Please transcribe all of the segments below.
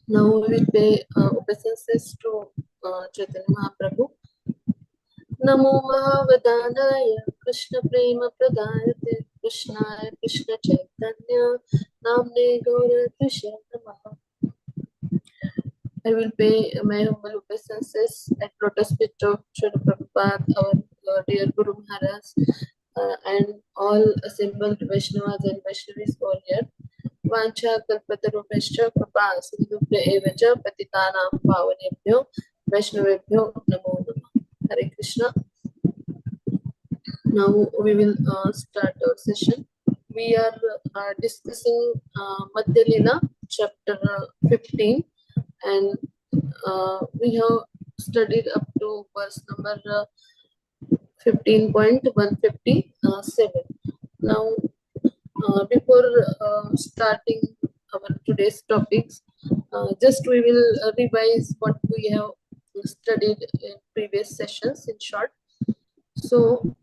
Now we will pay obeisances to Chaitanya Mahaprabhu. Namo Mahavadhanaya Krishna Prema Pradayate Krishnaya Krishna Chaitanya Namne Gaura Krishna Namaha. I will pay my humble obeisances at lotus feet of Srila Prabhupada, our dear Guru Maharaj, and all assembled Vaishnavas and Vaishnavis over here. Vancha kalpatarubhascha कृपा सिन्धुभ्य एव च पतितानां पावनेभ्यो वैष्णवेभ्यो नमो नमः. Hare Krishna. Now we will start our session. We are discussing Madhya Lila, chapter 15, and we have studied up to verse number 15.157. Now, before starting our today's topics, just we will revise what we have studied in previous sessions in short. So,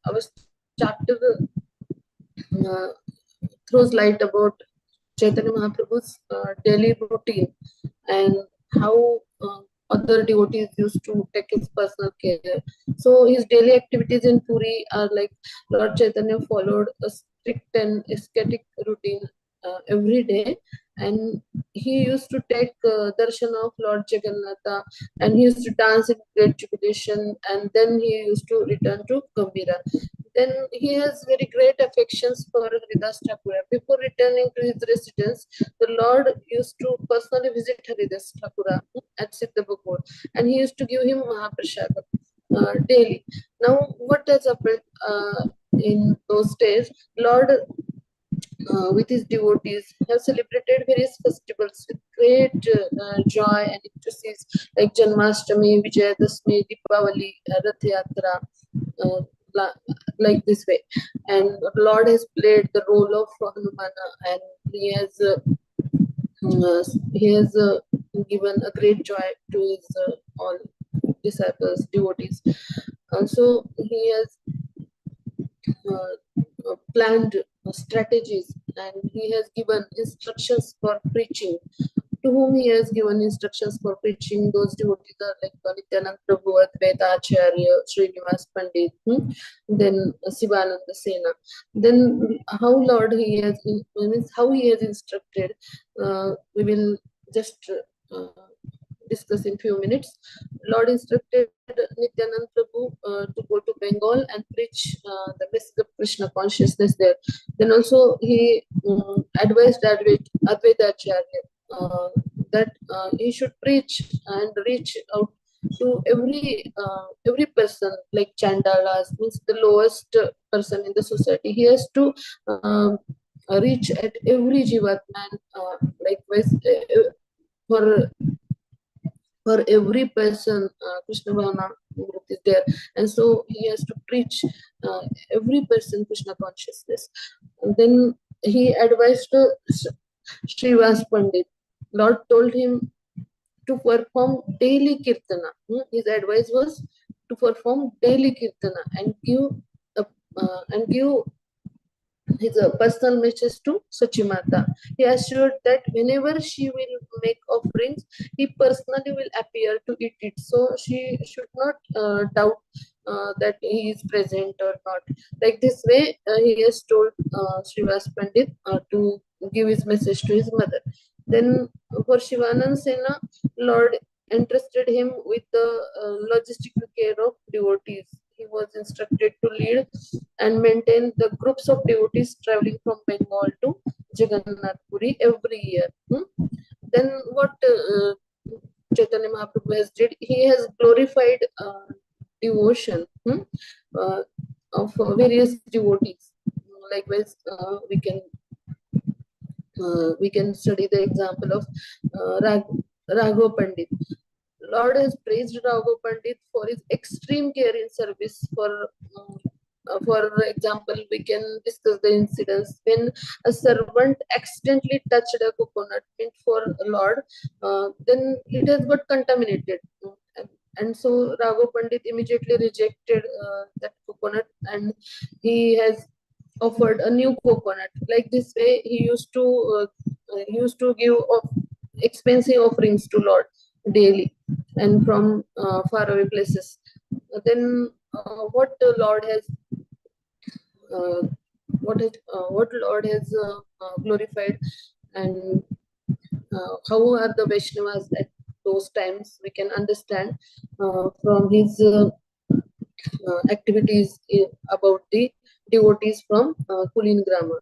our chapter throws light about Chaitanya Mahaprabhu's daily routine and how other devotees used to take his personal care. So his daily activities in Puri are like Lord Chaitanya followed a strict and ascetic routine every day, and he used to take darshan of Lord Jagannatha, and he used to dance in great jubilation, and then he used to return to Gambhira. Then he has very great affections for Haridas Thakura. Before returning to his residence, the Lord used to personally visit Haridas Thakura at Siddhabhakur, and he used to give him Mahaprasada daily. Now, what has happened in those days? Lord, with his devotees, have celebrated various festivals with great joy and ecstasies, like Janmashtami, Vijayadashmi, Deepavali, Rath Yatra, like this way. And Lord has played the role of Hanumana, and he has given a great joy to his all disciples, devotees. Also, he has planned strategies, and he has given instructions for preaching. To whom he has given instructions for preaching, those devotees are like Nityanand Prabhu, Advaita Acharya, Srinivas Pandit, then Sivananda Sena. Then how Lord he has how he has instructed, we will just discuss in few minutes. Lord instructed Nityanand Prabhu to go to Bengal and preach the message of Krishna consciousness there. Then also he advised Advaita Acharya that he should preach and reach out to every person, like Chandalas, means the lowest person in the society. He has to reach at every jivatman, likewise for every person, Krishna Bhavana is there, and so he has to preach every person Krishna consciousness. And then he advised Srivas Pandit. Lord told him to perform daily kirtana. His advice was to perform daily kirtana and give his personal message to Sachimata. He assured that whenever she will make offerings, he personally will appear to eat it. So she should not doubt that he is present or not. Like this way, he has told Srivas Pandit to give his message to his mother. Then for Shivanand Sena, Lord entrusted him with the logistical care of devotees. He was instructed to lead and maintain the groups of devotees traveling from Bengal to Jagannath Puri every year. Then what Chaitanya Mahaprabhu has did, he has glorified devotion of various devotees. Likewise, we can study the example of Raghav Pandit. Lord has praised Raghav Pandit for his extreme care in service. For example, we can discuss the incidents when a servant accidentally touched a coconut meant for Lord, then it has got contaminated. And so Raghav Pandit immediately rejected that coconut, and he has offered a new coconut. Like this way, he used to used to give expensive offerings to Lord daily and from faraway places. Then what the Lord has what Lord has glorified, and how are the Vaishnavas at those times, we can understand from his activities about the devotees from Kulin Grama.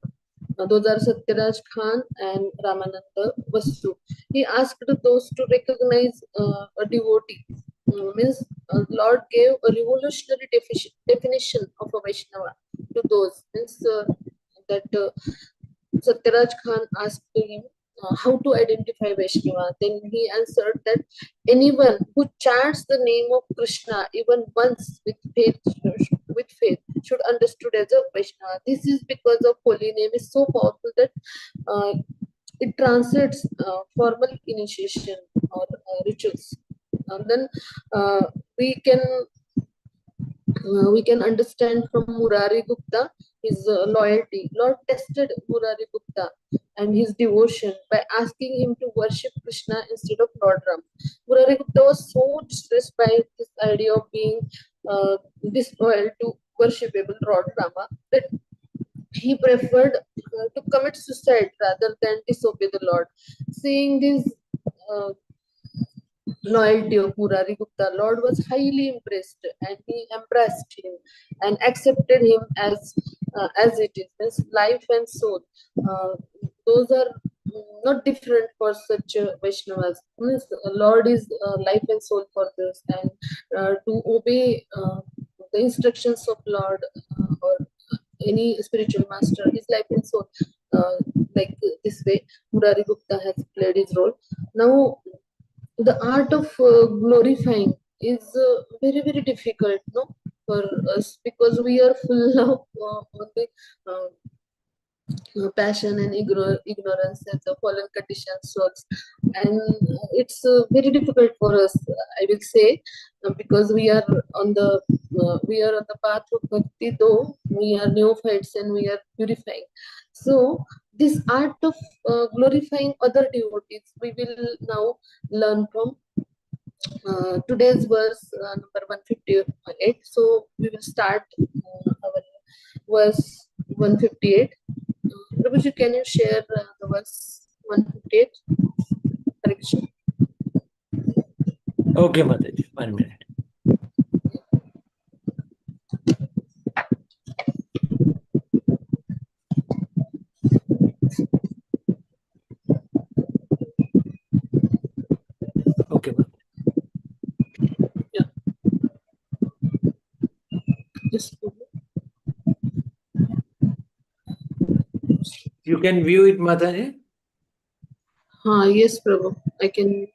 Those are Satyaraj Khan and Ramananda Vasu. He asked those to recognize a devotee. Means Lord gave a revolutionary definition of a Vaishnava to those. Means that Satyaraj Khan asked him how to identify Vaishnava. Then he answered that anyone who chants the name of Krishna even once with faith should understood as a Vaishnava. This is because of holy name is so powerful that uh, it transcends formal initiation or rituals. And then uh, we can we can understand from Murari Gupta his loyalty. Lord tested Murari Gupta and his devotion by asking him to worship Krishna instead of Lord Ram. Murari Gupta was so distressed by this idea of being disloyal to worshipable Lord Rama that he preferred to commit suicide rather than disobey the Lord. Seeing this uh, loyalty of Murari Gupta, Lord was highly impressed and he embraced him and accepted him as it is. Means life and soul. Uh, those are not different for such Vaishnavas. Means Lord is life and soul for this, and to obey the instructions of Lord or any spiritual master is life and soul. Uh, like this way, Murari Gupta has played his role. Now, the art of glorifying is very difficult, no, for us, because we are full of only uh, passion and ignorance and the fallen conditioned souls, and it's very difficult for us, I will say, because we are on the path of bhakti, though we are neophytes and we are purifying. So this art of glorifying other devotees we will now learn from today's verse number 158. So we will start our verse 158. Prabhuji, can you share the verse 158? Correction. Okay, Mataji, 1 minute. Okay, Mataji. Yeah. Yes, You can view it, Mataji? yes, Prabhu. I can.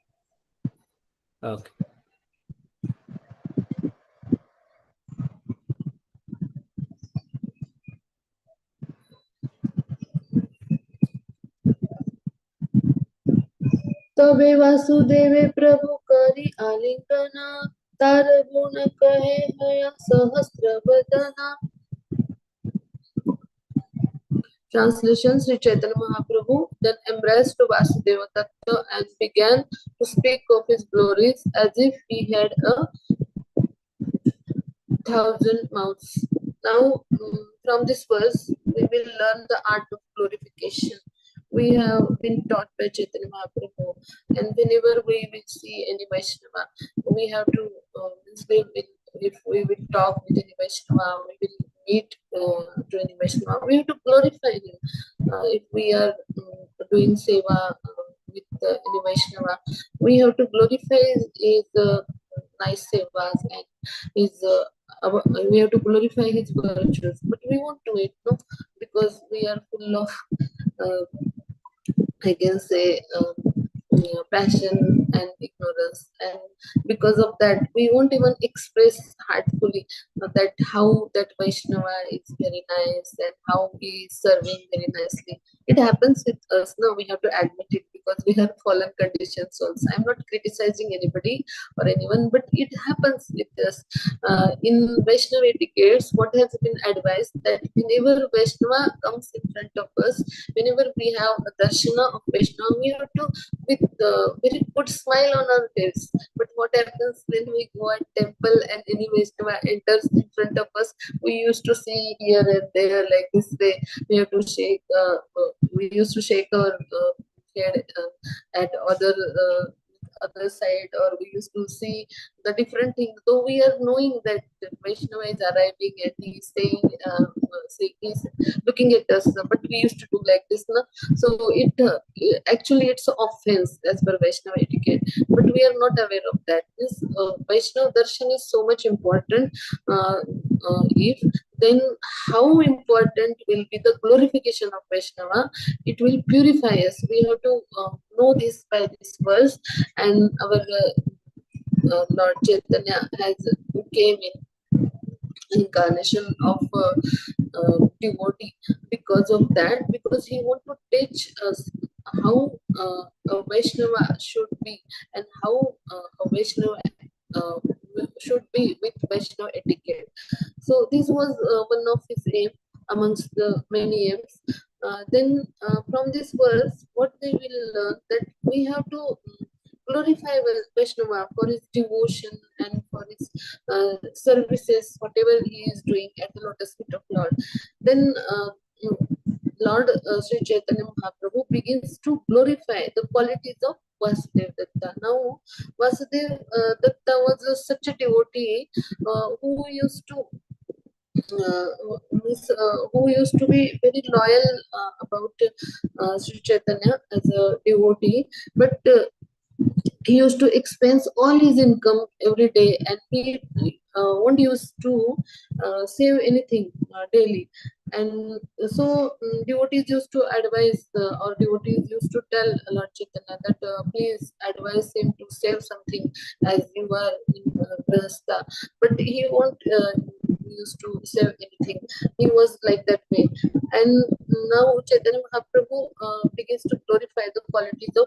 Okay. तबे वासुदेवे प्रभु करी आलिंगना तार गुण कहे हया सहस्र वदना. Translation: Sri Chaitanya Mahaprabhu then embraced Vasudeva Tattva and began to speak of his glories as if he had 1,000 mouths. Now, from this verse, we will learn the art of glorification. We have been taught by Chaitanya Mahaprabhu, and whenever we will see any Vaishnava, we have to, if we will talk with any Vaishnava, we will meet to any Vaishnava, we have to glorify him. If we are doing seva with any Vaishnava, we have to glorify his nice sevas and his we have to glorify his virtues, but we won't do it, no, because we are full of uh, I can say passion and ignorance, and because of that we won't even express heartfully that how that Vaishnava is very nice and how he is serving very nicely. It happens with us now, we have to admit it, because we have fallen conditions also. I'm not criticizing anybody or anyone, but it happens with us. In Vaishnava etiquettes, what has been advised that whenever Vaishnava comes in front of us, whenever we have a darshana of Vaishnava, we have to with a very good smile on our face. But what happens when we go at temple and any Vaishnava enters in front of us, we used to see here and there like this way. We have to shake. We used to shake our head at other side, or we used to see the different things. Though we are knowing that Vaishnava is arriving and he is saying, he's looking at us, but we used to do like this, no? So it actually it's an offense as per Vaishnava etiquette, but we are not aware of that. This Vaishnava darshan is so much important. If then how important will be the glorification of Vaishnava? It will purify us. We have to know this by this verse, and our Lord Chaitanya has came in incarnation of devotee because of that, because he want to teach us how a Vaishnava should be and how a Vaishnava uh, should be with Vaishnava etiquette. So this was one of his aim amongst the many aims. From this verse, what they will learn that we have to glorify Vaishnava for his devotion and for his services, whatever he is doing at the lotus feet of Lord. Then Lord Sri Chaitanya Mahaprabhu begins to glorify the qualities of Vasudev Datta. Now, Vasudev Datta was such a devotee who used to who used to be very loyal about Sri Chaitanya as a devotee, but he used to expense all his income every day, and he won't used to save anything daily. And so devotees used to advise, or devotees used to tell Lord Chaitanya that please advise him to save something as you are in Grahastha. But he won't used to save anything. He was like that way. And now Chaitanya Mahaprabhu begins to glorify the qualities of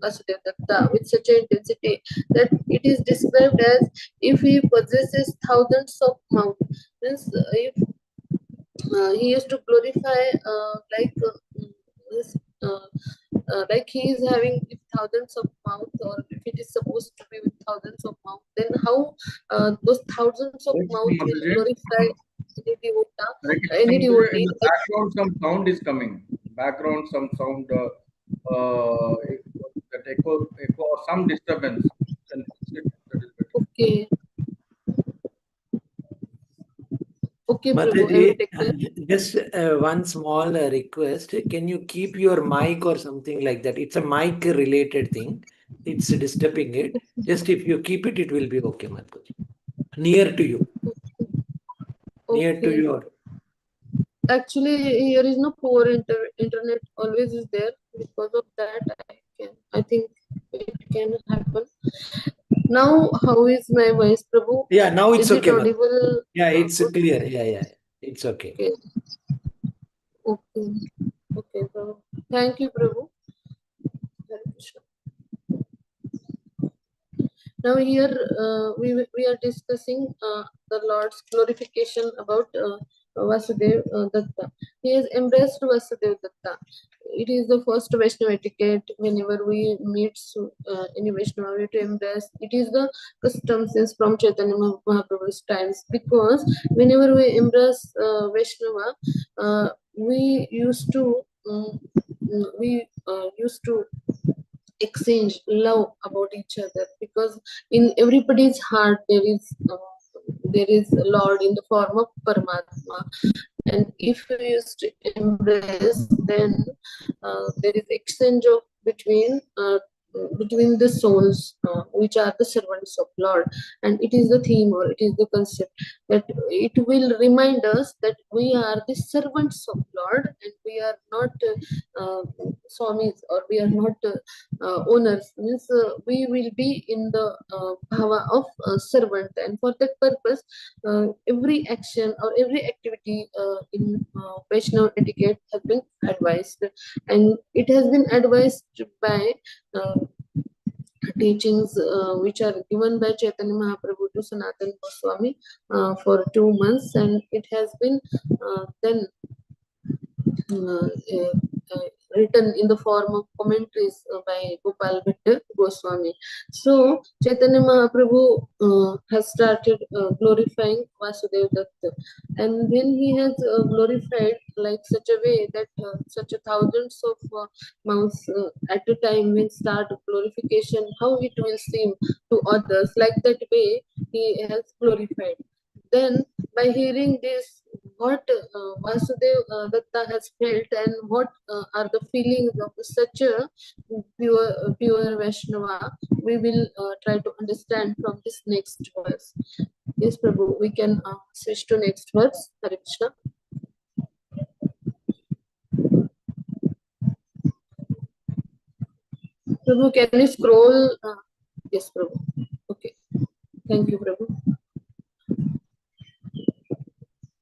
Vasudeva Datta with such an intensity that it is described as if he possesses thousands of mouths. Means if he used to glorify this, like he is having thousands of mouths, or if it is supposed to be with thousands of mouths, then how those thousands of mouths will glorify any devotee, any In devotee. the background, some sound is coming. Background, some sound, that echo, or some disturbance. Then fix it, that is better. Okay. Okay, Prabhu, I will Mataji, take care. just one small request. Can you keep your mic or something like that? It's a mic related thing. It's disturbing it. Just if you keep it, it will be okay, Mataji. Near to you. Near to Okay. your. Actually, here is no poor internet. Always is there. Because of that, I think it can happen. Now, how is my voice, Prabhu? Yeah, now it's Is it okay, Mataji. audible? Yeah, it's Good? clear. Yeah. It's okay. Okay. Okay. Okay, Prabhu. Thank you, Prabhu. Hare Krishna. Now here we are discussing the Lord's glorification about Vasudev Datta. He has embraced Vasudev Datta. It is the first Vaishnava etiquette. Whenever we meet any Vaishnava, we have to embrace. It is the custom since from Chaitanya Mahaprabhu's times, because whenever we embrace Vaishnava, we used to exchange love about each other, because in everybody's heart there is a Lord in the form of Paramatma, and if we used to embrace, then there is exchange of between between the souls, which are the servants of Lord. And it is the theme, or it is the concept, that it will remind us that we are the servants of Lord, and we are not swamis, or we are not owners. Means we will be in the bhava of servant, and for that purpose every action or every activity in Vaishnava etiquette has been advised, and it has been advised by uh, teachings which are given by Chaitanya Mahaprabhu to Sanatana Goswami for 2 months, and it has been then uh, uh, written in the form of commentaries by Gopal Bhatta Goswami. So Chaitanya Mahaprabhu has started glorifying Vasudeva Datta, and when he has glorified like such a way that such a thousands of mouths at a time will start glorification, how it will seem to others, like that way he has glorified. Then by hearing this, what Vasudev Datta has felt, and what are the feelings of such a pure Vaishnava, we will try to understand from this next verse. Yes, Prabhu, we can switch to next verse. Hare Krishna. Prabhu, can you scroll? Yes, Prabhu. Okay. Thank you, Prabhu.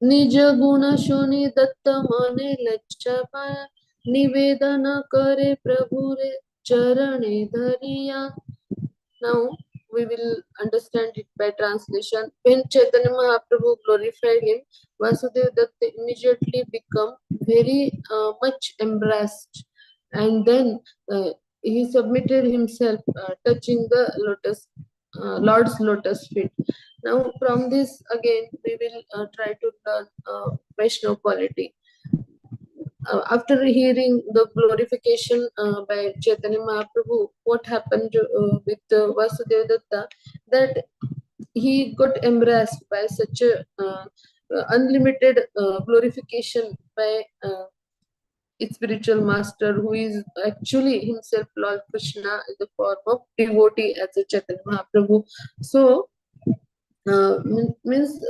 निज गुण सुनि दत्त मने लज्जा पाया, निवेदन करे प्रभु रे चरणे धरिया. Now we will understand it by translation. When Chaitanya Mahaprabhu glorified him, Vasudeva Datta immediately become very much embarrassed, and then he submitted himself, touching the lotus, Lord's lotus feet. Now from this again we will try to learn Vaishnava quality. After hearing the glorification by Chaitanya Mahaprabhu, what happened with Vasudeva Datta, that he got embraced by such a unlimited glorification by its spiritual master, who is actually himself Lord Krishna in the form of devotee as a Chaitanya Mahaprabhu. So means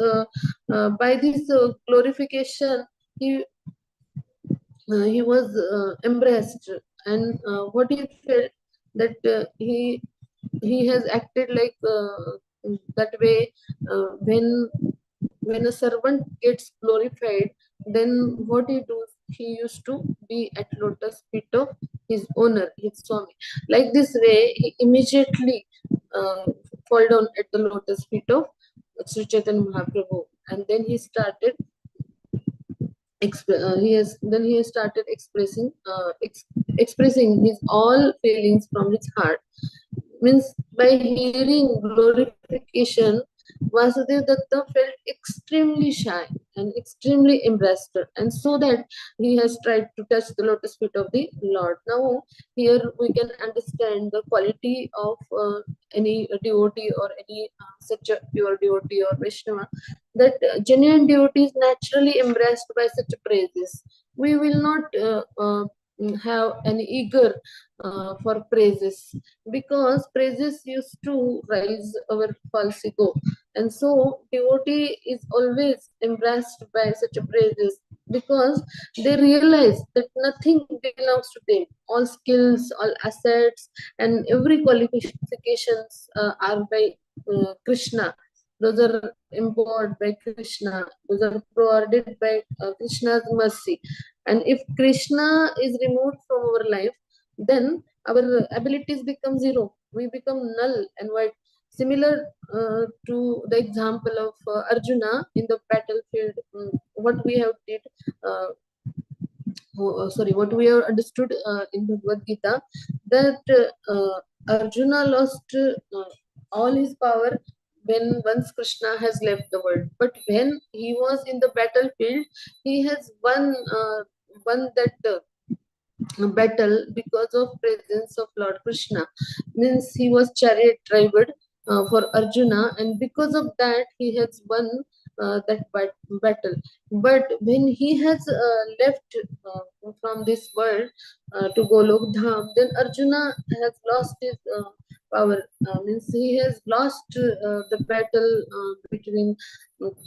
by this glorification he was embraced, and what he felt, that he has acted like that way when a servant gets glorified, then what he does, he used to be at lotus feet of his owner, his Swami. Like this way he immediately fall down at the lotus feet of Sri Chaitanya Mahaprabhu, and then he started he has started expressing his all feelings from his heart. Means by hearing glorification, Vasudeva Datta felt extremely shy and extremely embarrassed, and so that he has tried to touch the lotus feet of the Lord. Now here we can understand the quality of any devotee, or any such a pure devotee or Vaishnava, that genuine devotee is naturally embraced by such praises. We will not have an eager for praises, because praises used to raise our false ego, and so devotee is always embraced by such a praises, because they realize that nothing belongs to them. All skills, all assets, and every qualifications are by Krishna. Those are empowered by Krishna. Those are provided by Krishna's mercy. And if Krishna is removed from our life, then our abilities become zero. We become null and void. Similar to the example of Arjuna in the battlefield, what we have did, what we have understood in Bhagavad Gita, that Arjuna lost all his power when once Krishna has left the world. But when he was in the battlefield, he has won that battle because of presence of Lord Krishna. Means he was chariot driven for Arjuna, and because of that he has won that battle. But when he has left from this world to Golok Dham, then Arjuna has lost his power. Means he has lost the battle between those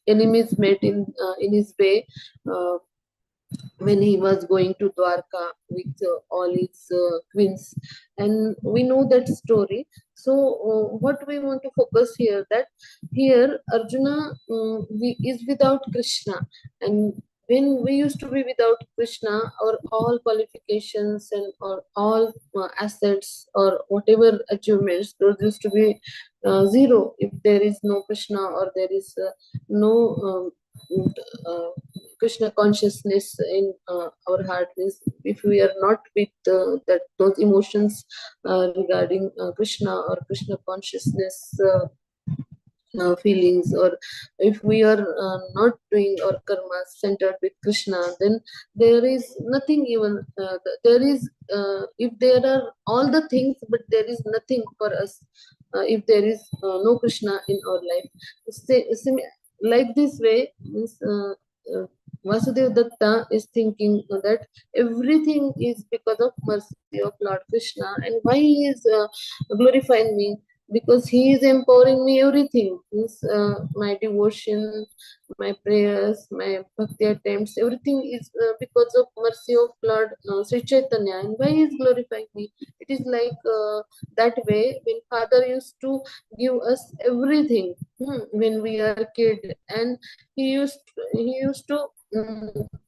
enemies met in his way when he was going to Dwarka with all his queens, and we know that story. So, what we want to focus here, that here Arjuna is without Krishna, and when we used to be without Krishna, our all qualifications and or all assets or whatever achievements, those used to be zero if there is no Krishna, or there is no Krishna consciousness in our heart. Means if we are not with those emotions regarding Krishna or Krishna consciousness feelings, or if we are not doing our karma centered with Krishna, then there is nothing even. There is if there are all the things, but there is nothing for us if there is no Krishna in our life. Like this way, means Vasudev Datta is thinking that everything is because of mercy of Lord Krishna, and why he is glorifying me, because he is empowering me everything. Means my devotion, my prayers, my bhakti attempts, everything is because of mercy of Lord Sri Chaitanya, and why he is glorifying me. It is like that way when Father used to give us everything when we are kid, and he used to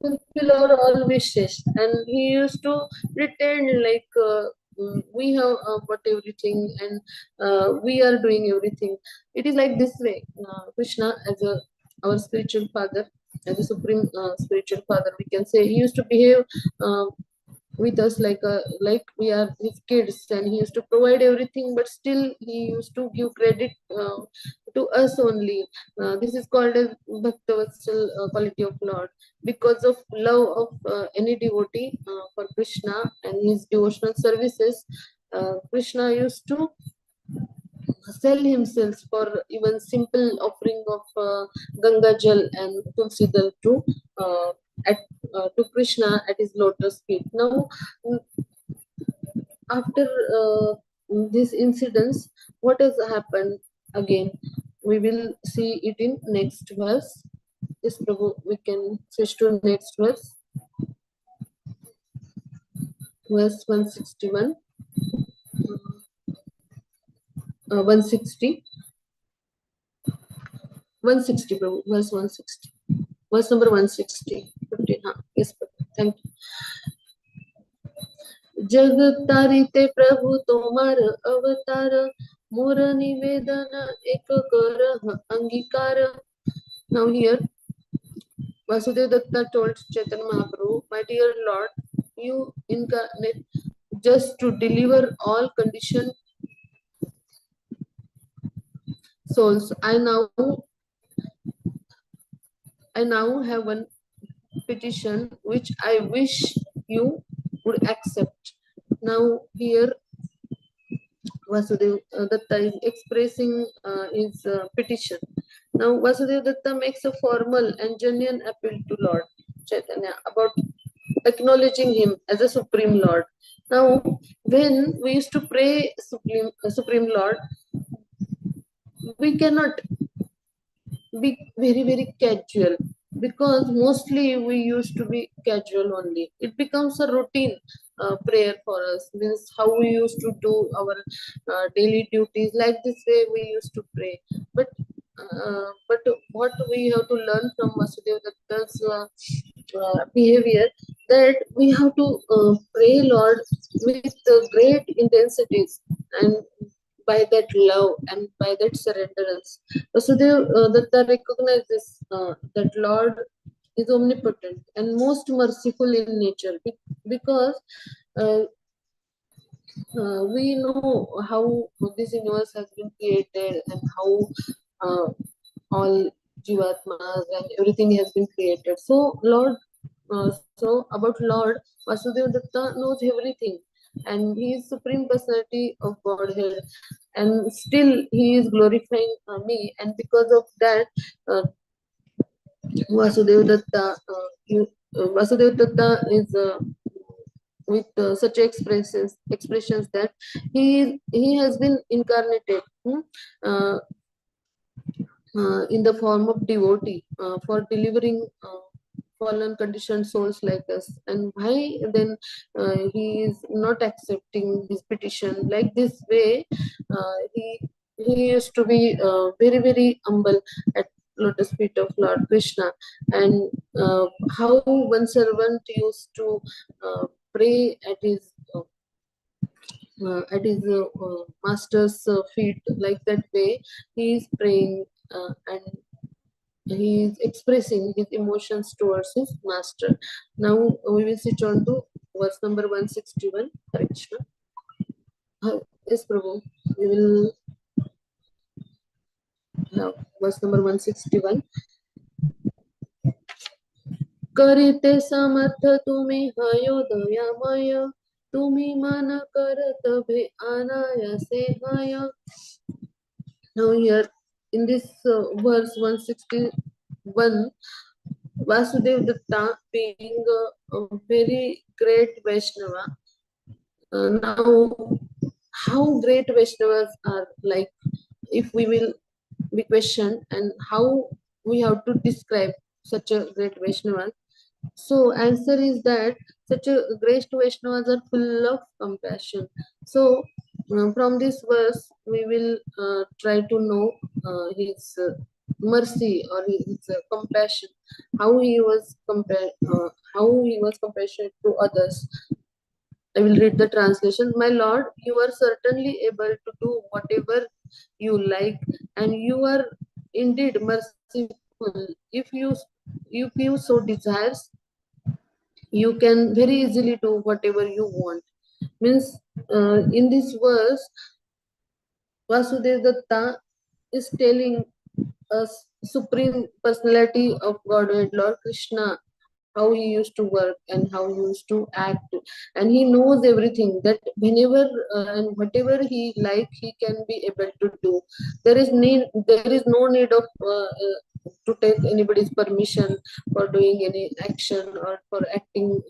fulfill our all wishes, and he used to pretend like we have got everything, and we are doing everything. It is like this way. Krishna, as our spiritual father, as a supreme spiritual father, we can say, he used to behave with us like we are his kids, and he used to provide everything, but still he used to give credit to us only. This is called as bhaktavatsal quality of Lord. Because of love of any devotee for Krishna and his devotional services, Krishna used to sell himself for even simple offering of Ganga Jal and Tulsi Dal uh, at, to Krishna at his lotus feet. Now, mm, after these incidents, what has happened again? We will see it in next verse. Yes, Prabhu, we can switch to next verse. Verse 161. 160. 160, Prabhu. Verse 160. Verse number 160. 15. Yes, Prabhu. Thank you. जग तारिते प्रभु तोमार अवतार मोर निवेदन एक कर अंगीकार. Now here Vasudeva Datta told Chaitanya Mahaprabhu, my dear Lord, you incarnate just to deliver all conditioned souls. I now have one petition which I wish you would accept. Now here Vasudeva Datta is expressing his petition. Now Vasudeva Datta makes a formal and genuine appeal to Lord Chaitanya about acknowledging him as a Supreme Lord. Now, when we used to pray Supreme Lord, we cannot be very, very casual, because mostly we used to be casual only. It becomes a routine prayer for us. Means how we used to do our daily duties. Like this way we used to pray. But what we have to learn from Vasudeva Datta's behavior, that we have to pray Lord with great intensities, and by that love and by that surrenderance. Vasudeva Datta recognizes that Lord is omnipotent and most merciful in nature, because uh, we know how this universe has been created, and how all jivatmas and everything has been created. So Lord, so about Lord, Vasudeva Datta knows everything, and he is Supreme Personality of Godhead, and still he is glorifying me, and because of that, Vasudeva Datta, Vasudeva Datta is with such expressions that he has been incarnated uh, in the form of devotee for delivering fallen conditioned souls like us. And why then he is not accepting his petition like this way? He used to be very very humble at lotus feet of Lord Krishna, and how one servant used to pray at his master's feet, like that way he is praying, and he is expressing his emotions towards his master. Now we will switch on to verse number 161. Hare Krishna. Yes, Prabhu. We will have verse number 161. करिते समर्थ तुम्ही हयो दयामय, तुम्ही मन करत भे अनायासे हय. Now here in this verse 161, Vasudev Datta being a very great Vaishnava. Now, how great Vaishnavas are, like, if we will be questioned, and how we have to describe such a great Vaishnava. So answer is that such a great Vaishnavas are full of compassion. So from this verse we will try to know his mercy or his compassion, how he was compassionate to others. I will read the translation. My Lord, you are certainly able to do whatever you like, and you are indeed merciful. If you so desires, you can very easily do whatever you want. Means in this verse, Vasudeva Datta is telling us Supreme Personality of Godhead, Lord Krishna, how he used to work and how he used to act, and he knows everything, that whenever and whatever he like, he can be able to do. There is no need of to take anybody's permission for doing any action or for acting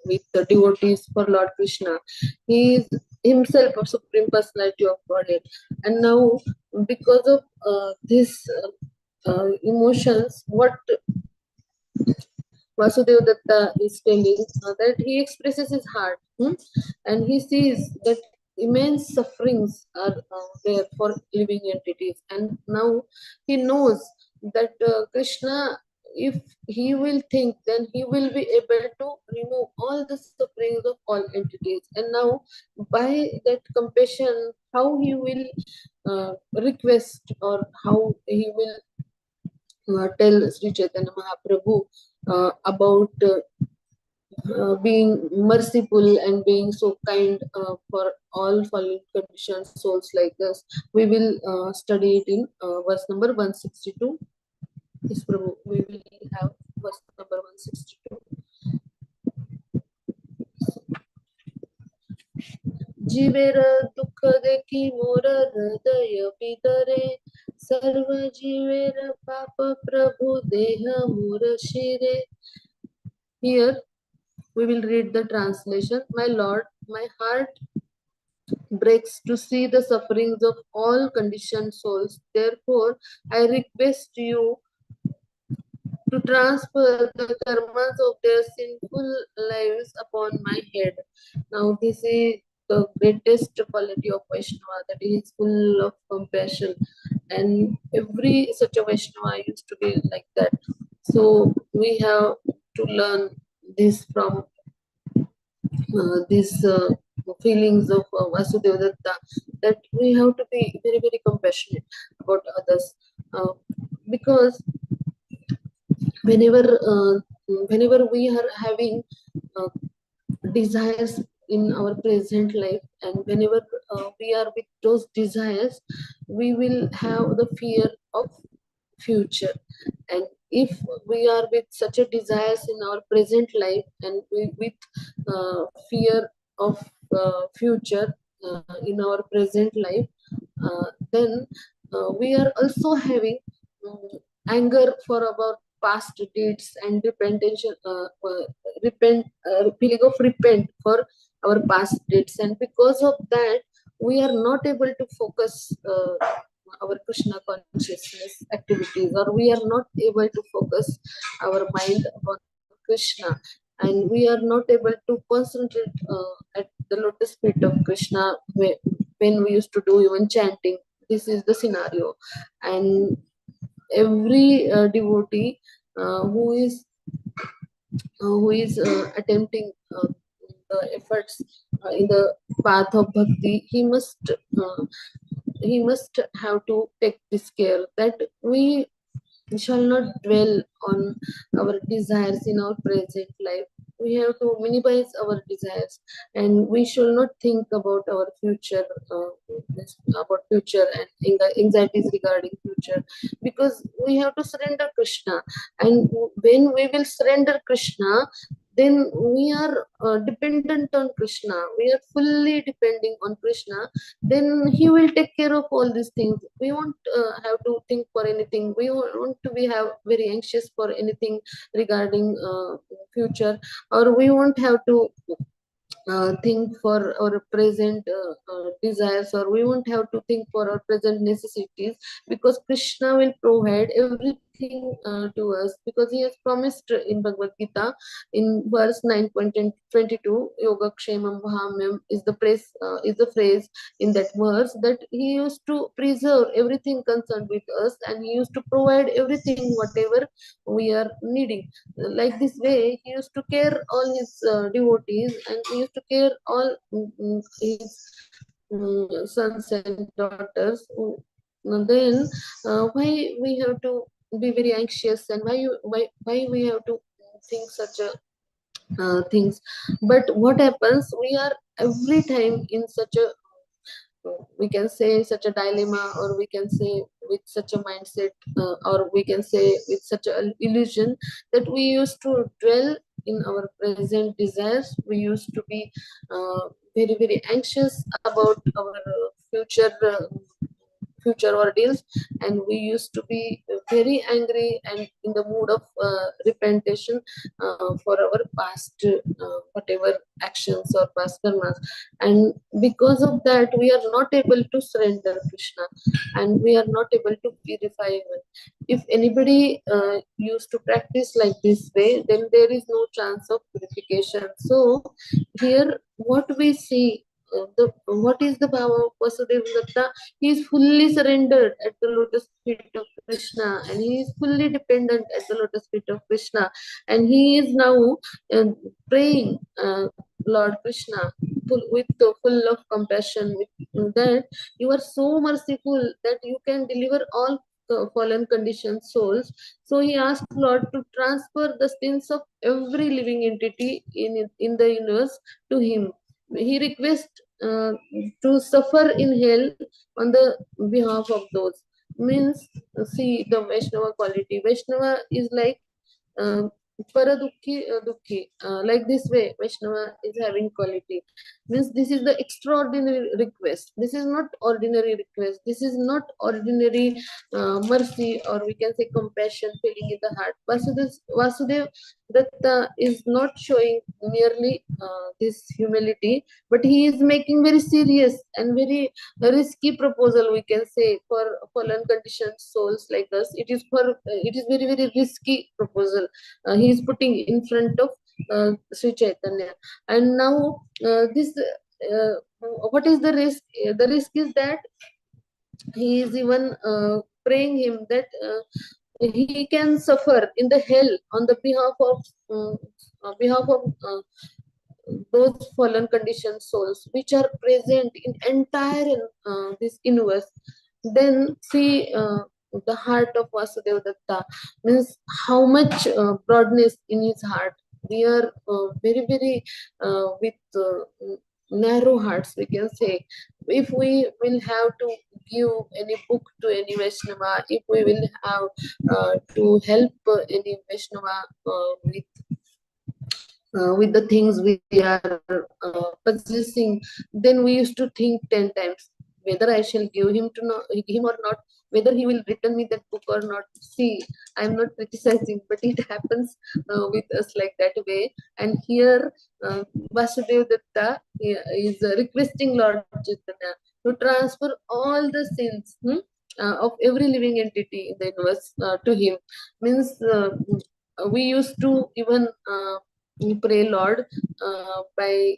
with the devotees for Lord Krishna. He is himself a Supreme Personality of Godhead, and now because of this emotions, what Vasudeva Datta is telling, that he expresses his heart, and he sees that immense sufferings are there for living entities, and now he knows that Krishna, if he will think, then he will be able to remove all the sufferings of all entities. And now by that compassion, how he will request, or how he will tell Sri Chaitanya Mahaprabhu about being merciful and being so kind for all fallen conditioned souls like us. We will study it in verse number 162. Yes, Prabhu, we will have verse number 162. जीवेर दुख देखी मोर हृदय पितरे, सर्व जीवेर पाप प्रभु देह मोर शिरे. Here we will read the translation. My Lord, my heart breaks to see the sufferings of all conditioned souls. Therefore, I request you to transfer the karmas of their sinful lives upon my head. Now, this is the greatest quality of Vaishnava, that he is full of compassion, and every such a Vaishnava used to be like that. So we have to learn this from these feelings of Vasudeva Datta, that we have to be very very compassionate about others, because whenever we are having uh, desires in our present life, and whenever we are with those desires, we will have the fear of future. And if we are with such a desires in our present life, and we with fear of future in our present life, then we are also having anger for our past deeds and feeling of repent for our past deeds, and because of that we are not able to focus our Krishna consciousness activities, or we are not able to focus our mind upon Krishna, and we are not able to concentrate at the lotus feet of Krishna when we used to do even chanting. This is the scenario, and every devotee who is attempting the efforts in the path of bhakti, he must have to take this care that we shall not dwell on our desires in our present life. We have to minimize our desires, and we shall not think about our future, about future and anxieties regarding future, because we have to surrender Krishna. And when we will surrender Krishna, then we are dependent on Krishna. We are fully depending on Krishna. Then He will take care of all these things. We won't have to think for anything. We won't to be have very anxious for anything regarding future, or we won't have to think for our present desires, or we won't have to think for our present necessities, because Krishna will provide everything to us, because he has promised in Bhagavad Gita in verse 9.22, Yoga Kshemam Vahamyam is the phrase in that verse, that he used to preserve everything concerned with us, and he used to provide everything whatever we are needing. Like this way, he used to care all his devotees, and he used to care all his sons and daughters. Then why we have to be very anxious, and why we have to think such a things? But what happens, we are every time in such a, we can say, such a dilemma, or we can say with such a mindset, or we can say with such an illusion, that we used to dwell in our present desires. We used to be very very anxious about our future ordeals, and we used to be very angry and in the mood of repentation for our past whatever actions or past karmas, and because of that we are not able to surrender Krishna, and we are not able to purify even. If anybody used to practice like this way, then there is no chance of purification. So here what we see, what is the power of Vasudeva Datta? He is fully surrendered at the lotus feet of Krishna, and he is fully dependent at the lotus feet of Krishna, and he is now praying Lord Krishna full of compassion, with that you are so merciful that you can deliver all fallen conditioned souls. So he asked Lord to transfer the sins of every living entity in the universe to him. He requests to suffer in hell on the behalf of those. Means, see the Vaishnava quality. Vaishnava is like paradukhi dukhi. Like this way, Vaishnava is having quality. Means this is the extraordinary request. This is not ordinary request. This is not ordinary mercy, or we can say compassion feeling in the heart. Vasudev Datta is not showing merely this humility, but he is making very serious and very risky proposal, we can say, for fallen conditioned souls like us. It is very very risky proposal he is putting in front of Sri Chaitanya. And now this what is the risk? The risk is that he is even praying him that he can suffer in the hell on the behalf of those fallen conditioned souls which are present in entire this universe. Then see the heart of Vasudeva Datta, means how much broadness in his heart. We are very very with narrow hearts, we can say. If we will have to give any book to any Vaishnava, if we will have to help any Vaishnava with with the things we are possessing, then we used to think 10 times whether I shall give him to him or not, whether he will return me that book or not. See, I'm not criticizing, but it happens with us like that way. And here, Vasudev Datta is requesting Lord Chaitanya to transfer all the sins of every living entity in the universe to him. Means we used to even pray Lord by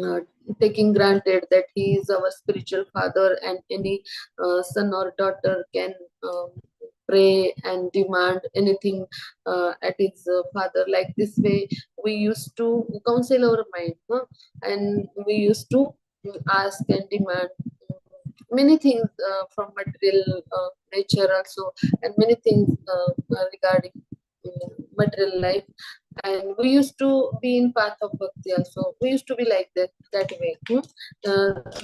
uh, taking granted that he is our spiritual father, and any son or daughter can pray and demand anything at his father. Like this way, we used to counsel our mind, and we used to ask and demand many things from material nature also, and many things regarding material life. And we used to be in path of bhakti also. We used to be like that way.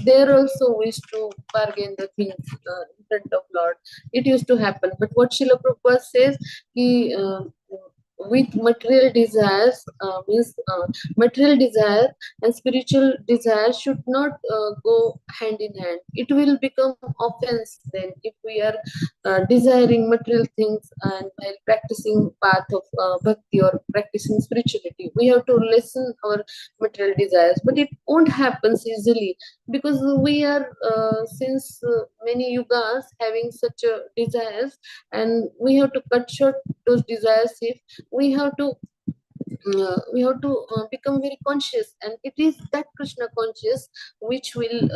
There also we used to bargain the things in front of Lord. It used to happen. But what Srila Prabhupada says, he with material desires means material desire and spiritual desire should not go hand in hand. It will become offense then if we are desiring material things and while practicing path of bhakti or practicing spirituality. We have to lessen our material desires, but it won't happen easily because we are since many yugas having such desires, and we have to cut short those desires if we have to become very conscious, and it is that Krishna conscious which will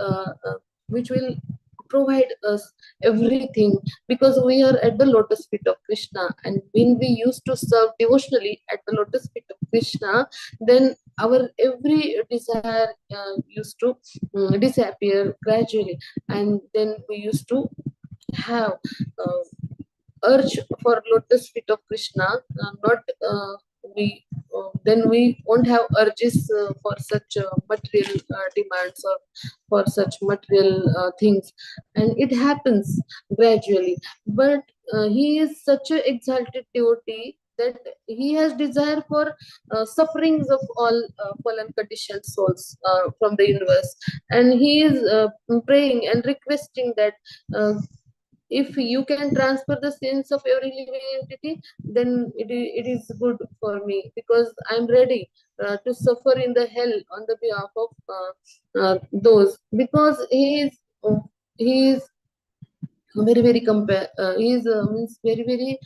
provide us everything, because we are at the lotus feet of Krishna. And when we used to serve devotionally at the lotus feet of Krishna, then our every desire used to disappear gradually, and then we used to have uh, urge for lotus feet of Krishna, not we. Then we won't have urges for such material demands or for such material things, and it happens gradually. But he is such an exalted devotee that he has desire for sufferings of all fallen conditioned souls from the universe, and he is praying and requesting that uh, if you can transfer the sins of every living entity, then it is good for me, because I'm ready to suffer in the hell on the behalf of those, because he is very very he is means very very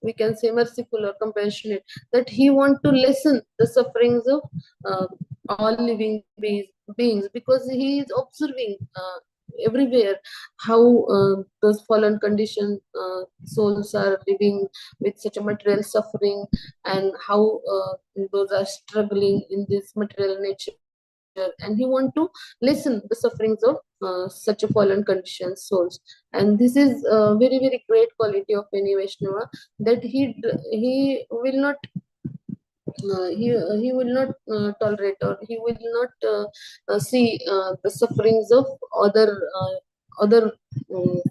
we can say merciful or compassionate, that he want to lessen the sufferings of uh, all living beings, because he is observing everywhere how those fallen conditioned souls are living with such a material suffering, and how those are struggling in this material nature, and he want to lessen the sufferings of such a fallen conditioned souls. And this is a very very great quality of any Vaishnava, that he will not he will not tolerate, or he will not see the sufferings of other other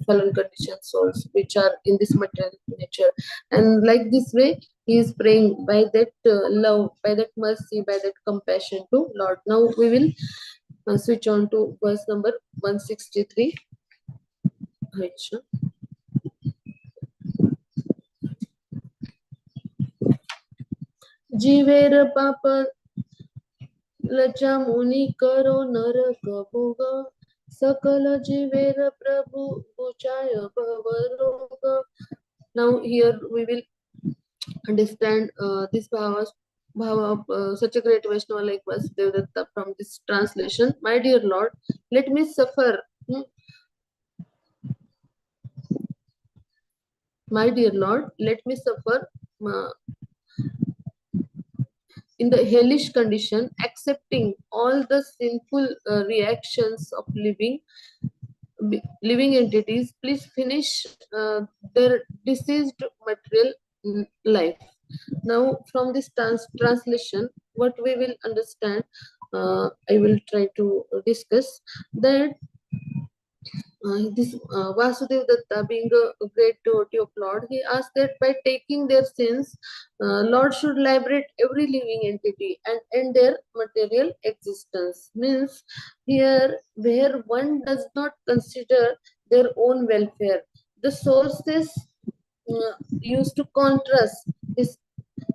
fallen conditioned souls which are in this material nature. And like this way, he is praying by that love, by that mercy, by that compassion to Lord. Now we will switch on to verse number 163. Aisha. जीवेर पाप लज्जा मुनि करो नरक भोग, सकल जीवेर प्रभु Buchay भवरोग. Now here we will understand this bhava of such a great Vaishnava like Vasudev Datta from this translation. My dear Lord, let me suffer. My dear Lord, let me suffer in the hellish condition, accepting all the sinful reactions of living entities. Please finish their deceased material life. Now, from this translation, what we will understand, I will try to discuss that this Vasudev Datta, being a great devotee of Lord, he asked that by taking their sins, Lord should liberate every living entity and end their material existence. Means here, where one does not consider their own welfare, the sources used to contrast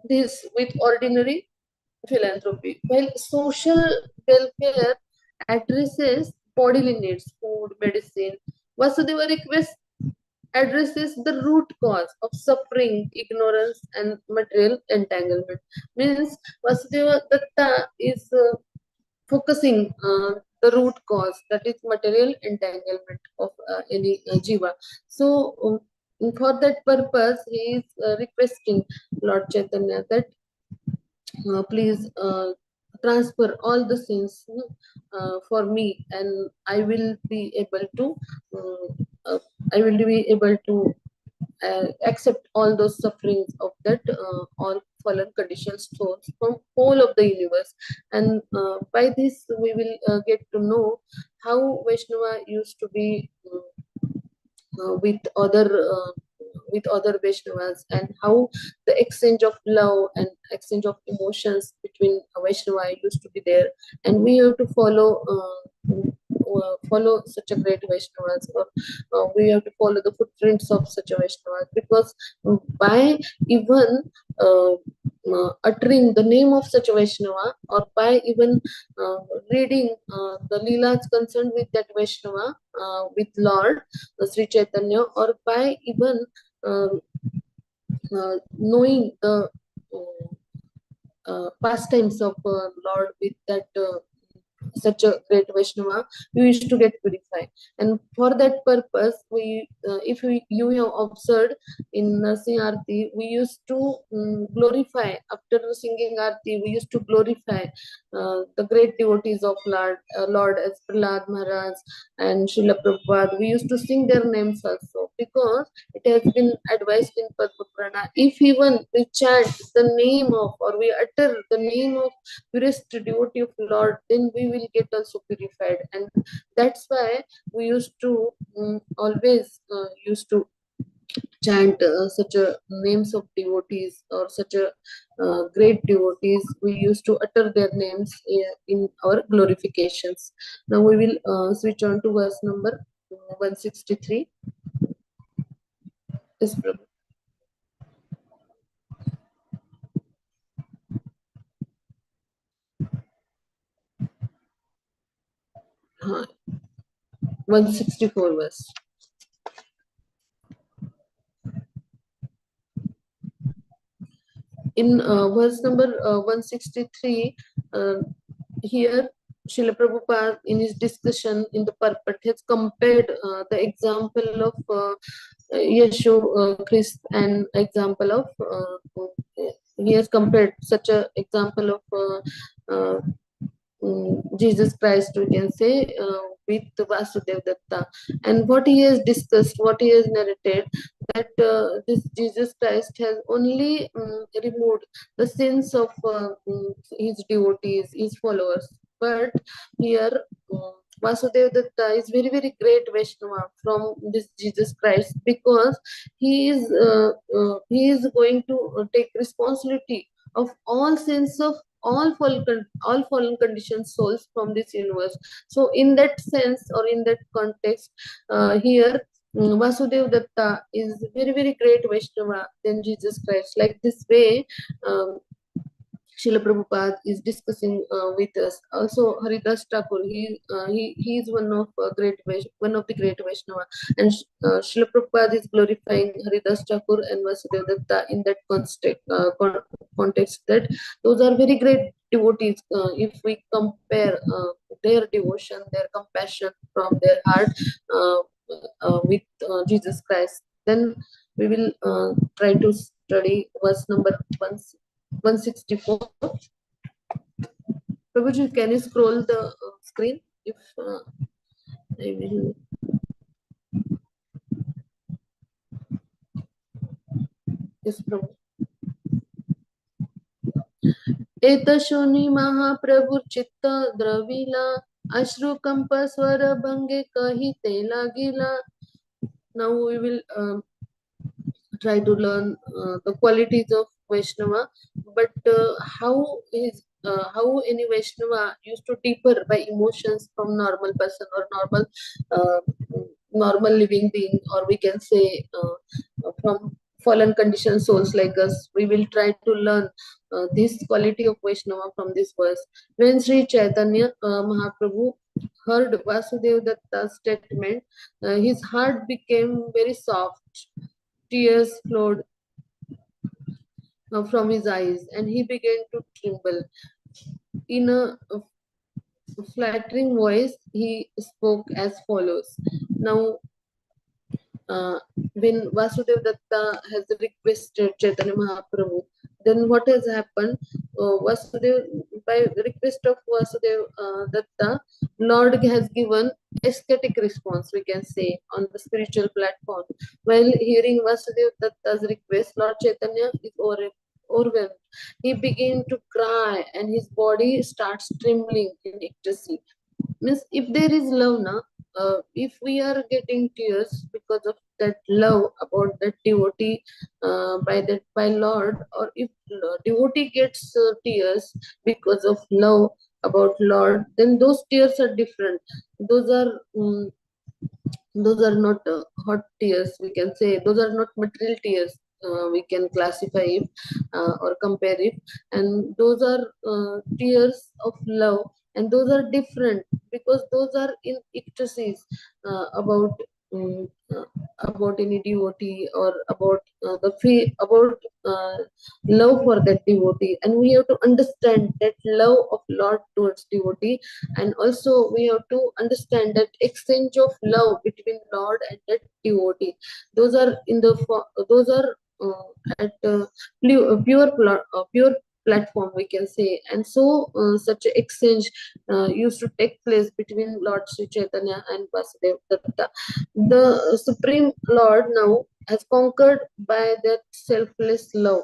this with ordinary philanthropy, while social welfare addresses bodily needs, food, medicine. Vasudeva request addresses the root cause of suffering, ignorance, and material entanglement. Means Vasudeva Datta is focusing the root cause, that is material entanglement of any jiva. So, for that purpose, he is requesting Lord Chaitanya that please transfer all the sins for me, and I will be able to I will be able to accept all those sufferings of that all fallen conditioned souls from whole of the universe. And by this we will get to know how Vaishnava used to be with other Vaishnavas, and how the exchange of love and exchange of emotions between Vaishnava used to be there. And we have to follow such a great Vaishnavas, or we have to follow the footprints of such a Vaishnavas, because by even uttering the name of such a Vaishnava, or by even reading the Leelas concerned with that Vaishnava, with Lord Sri Chaitanya, or by even knowing the pastimes of Lord with that such a great Vaishnava, we used to get purified. And for that purpose, if you have observed in Sing Arti, we used to glorify, after singing Arti, we used to glorify the great devotees of Lord as Prahlad Maharaj and Srila Prabhupada. We used to sing their names also, because it has been advised in Padma Purana, if even we chant the name of, or we utter the name of purest devotee of Lord, then we will get also purified. And that's why we used to always used to chant such a names of devotees, or such a great devotees. We used to utter their names in our glorifications. Now we will switch on to verse number 163. Yes, Prabhu. Uh, 164 verse. In verse number 163, here Srila Prabhupada in his discussion in the purport has compared the example of Yeshu Christ and example of he has compared such a example of Jesus Christ, we can say, with Vasudev Datta. And what he has discussed, what he has narrated, that this Jesus Christ has only removed the sins of his devotees, his followers. But here, Vasudev Datta is very, very great Vaishnava from this Jesus Christ, because he is going to take responsibility of all sins of all fallen conditioned souls from this universe. So in that sense, or in that context, here Vasudev Datta is very, very great Vaishnava than Jesus Christ. Like this way, Srila Prabhupada is discussing with us. Also, Haridas Thakur, he is one of the great Vaishnava, and Srila Prabhupada is glorifying Haridas Thakur and Vasudeva Datta in that context, that those are very great devotees. If we compare their devotion, their compassion from their heart with Jesus Christ, then we will try to study verse number 164. Prabhuji, can you scroll the screen? If I will. Yes, Prabhu. Etashoni Mahaprabhu Chitta Dravila Ashru kampa swara bhange kahite lagila. Now we will try to learn the qualities of Vaishnava, but how any Vaishnava used to differ by emotions from normal person or uh, normal living being, or we can say from fallen conditioned souls like us. We will try to learn this quality of Vaishnava from this verse. When Sri Chaitanya Mahaprabhu heard Vasudev Datta's statement, his heart became very soft. Tears flowed from his eyes, and he began to tremble. In a flattering voice, he spoke as follows. Now, uh, when Vasudev Datta has requested Chaitanya Mahaprabhu, then what has happened? Vasudev, by request of Vasudev Datta, Lord has given aesthetic response, we can say, on the spiritual platform. While hearing Vasudev Datta's request, Lord Chaitanya is overwhelmed. He began to cry, and his body starts trembling in ecstasy. Means if there is love now, if we are getting tears because of that love about that devotee, by Lord, or if devotee gets tears because of love about Lord, then those tears are different. Those are those are not hot tears, we can say. Those are not material tears, we can classify it or compare it. And those are tears of love, and those are different because those are in ecstasies about um, uh, about any devotee, or about the fee about uh, love for that devotee. And we have to understand that love of Lord towards devotee, and also we have to understand that exchange of love between Lord and that devotee. Those are in the those are at pure platform, we can say. And so such an exchange used to take place between Lord Sri Chaitanya and Vasudev Datta. The Supreme Lord now has conquered by that selfless love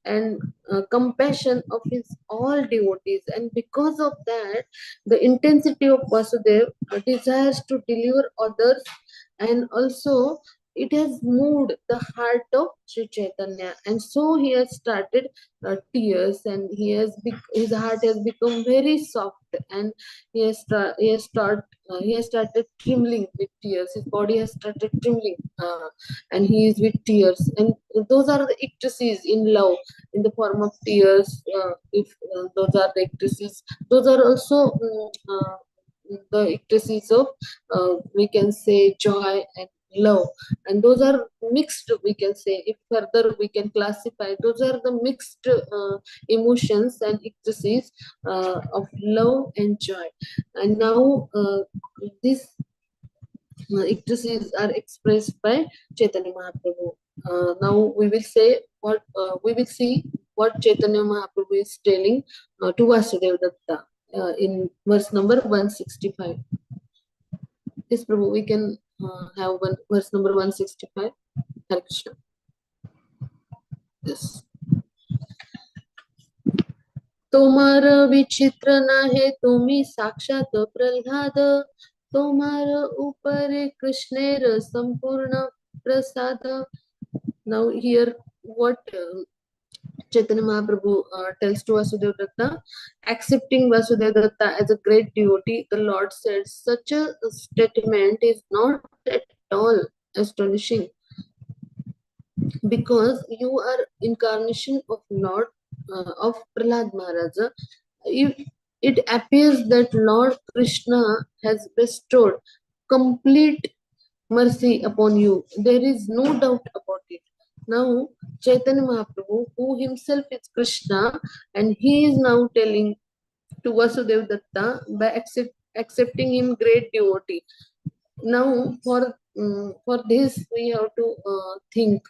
and compassion of his all devotees, and because of that, the intensity of Vasudev desires to deliver others, and also it has moved the heart of Sri Chaitanya, and so he has started tears, and his heart has become very soft, and he has started trembling with tears. His body has started trembling, and he is with tears, and those are the ecstasies in love, in the form of tears. If those are the ecstasies, those are also the ecstasies of, we can say, joy and love, and those are mixed, we can say. If further we can classify, those are the mixed emotions and ecstasies of love and joy. And now these ecstasies are expressed by Chaitanya Mahaprabhu. Now we will see what Chaitanya Mahaprabhu is telling to Vasudeva Datta in verse number 165. Yes, Prabhu, we can have verse number 165. Hare Krishna. Yes. তোমার বিচিত্র নাহে তুমি সাক্ষাৎ প্রহ্লাদ, তোমার উপরে কৃষ্ণের সম্পূর্ণ প্রসাদ. Now here what Chaitanya Mahaprabhu tells to Vasudeva Datta, accepting Vasudeva Datta as a great devotee, the Lord said, such a statement is not at all astonishing, because you are incarnation of Lord of Prahlad Maharaja. It appears that Lord Krishna has bestowed complete mercy upon you. There is no doubt about it. Now Chaitanya Mahaprabhu, who himself is Krishna, and he is now telling to Vasudeva Datta by accepting him great devotee. Now for this we have to think,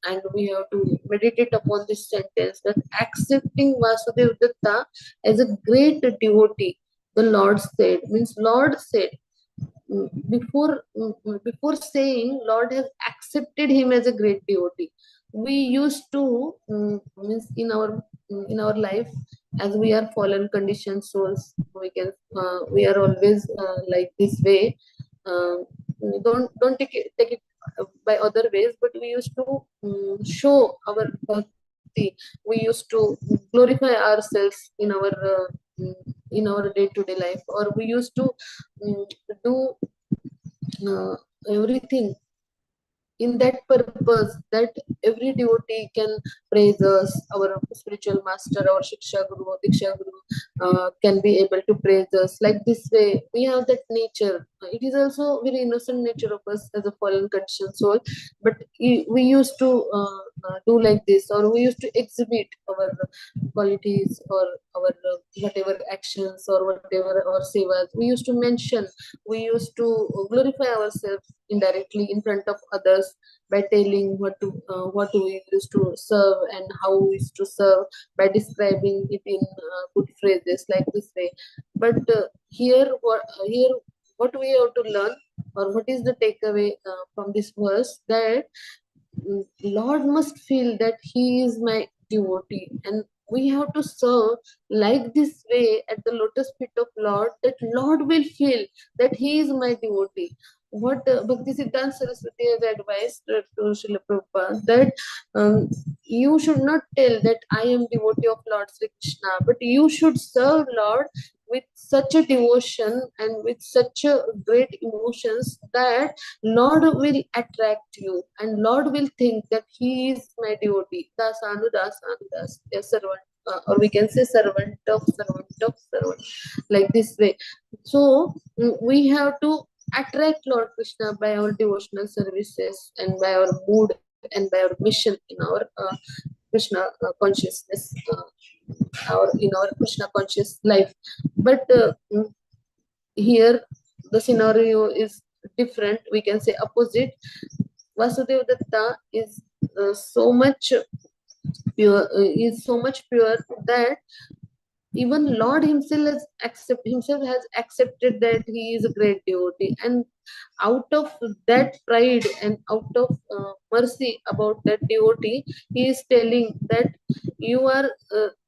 and we have to meditate upon this sentence, that accepting Vasudeva Datta as a great devotee, the Lord said, means Lord said, before saying Lord has accepted him as a great devotee. We used to means in our life, as we are fallen conditioned souls, we are always like this way. uh, don't take it by other ways, but we used to show our bhakti. We used to glorify ourselves in our day-to-day life, or we used to do everything in that purpose that every devotee can praise us, our spiritual master, our shiksha guru, diksha guru can be able to praise us. Like this way we have that nature. It is also very innocent nature of us as a fallen conditioned soul, but we used to do like this, or we used to exhibit our qualities, or our whatever actions, or whatever our sevas we used to mention. We used to glorify ourselves indirectly in front of others by telling what we used to serve and how we used to serve, by describing it in good phrases like this way. But here what we have to learn, or what is the takeaway from this verse, that Lord must feel that he is my devotee, and we have to serve like this way at the lotus feet of Lord, that Lord will feel that he is my devotee. What Bhakti Siddhanta Saraswati has advised to Srila Prabhupada, that you should not tell that I am devotee of Lord Sri Krishna, but you should serve Lord with such a devotion and with such a great emotions that Lord will attract you, and Lord will think that he is my devotee. Dasanu dasanu das, a servant, or we can say servant of servant, like this way. So we have to attract Lord Krishna by our devotional services, and by our mood, and by our mission in our Krishna consciousness, in our Krishna conscious life. But here the scenario is different. We can say opposite. Vasudeva Datta is so much pure that even Lord himself has accepted that he is a great devotee, and out of that pride and out of mercy about that devotee, he is telling that you are